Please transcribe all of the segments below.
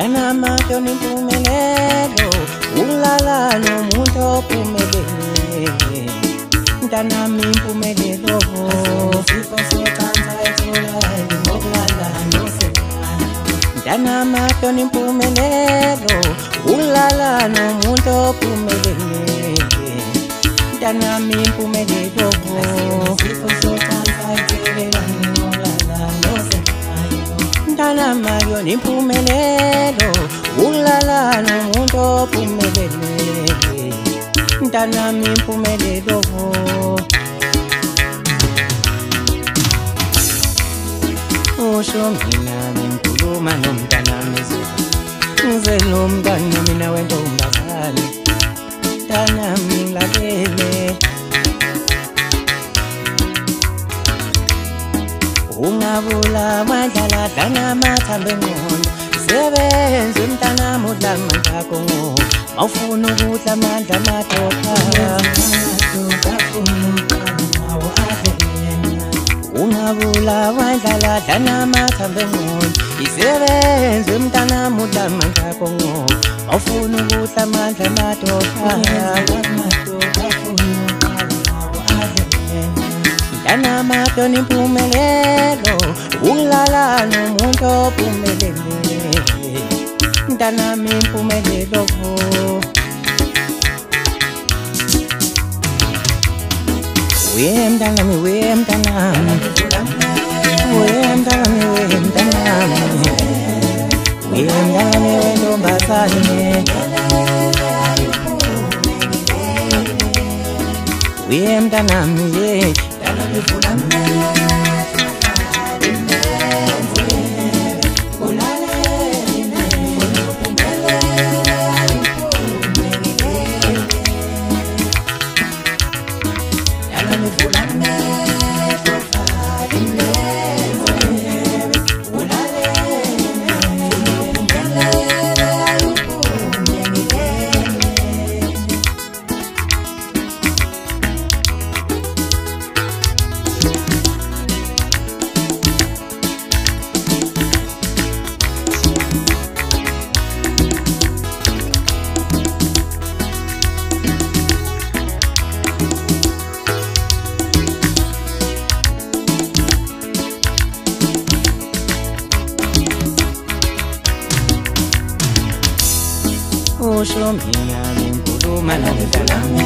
Mtanamato ni mpumelelo, ulala nomuntu ophumelele. Mtanami mpumelelo, sifo socansa etholakala ngokulala nosekhala. Mtanamato ni mpumelelo, ulala nomuntu ophumelele. Mtanami mpumelelo, sifo socansa etholakala ngokulala nosekhala. Mtanamayo ni mpumelelo, ulala nomuntu ophumelele. Mtanami mpumelelo. Usho mina ngikhuluma nomntanami ngizelo mntana mina wentombazane. Mtanami ngilalele, ungabula madlala dana mathambe ngqondo. Sebenza mntanami udlama ngakho awufuna ukudla amandla madoda. Ungabula wadlala dana mathambe ngqondo. Isebenza mntanami udlama ngakho awufuna ukudla amandla madoda. Mtanamato ni mpumelelo, ulala nomuntu ophumelele. Mtanami mpumelelo. We mtanami, we mtanami, we mtanami, we mtanami, we mtanami wentombazane. We mtanami, yeah. Usho mina ngikhuluma nomntanami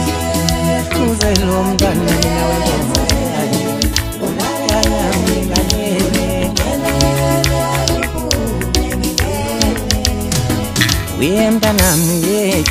ngizelo mntana mina wentombazane. Mtanami ngilalele, we mtanami, yeah.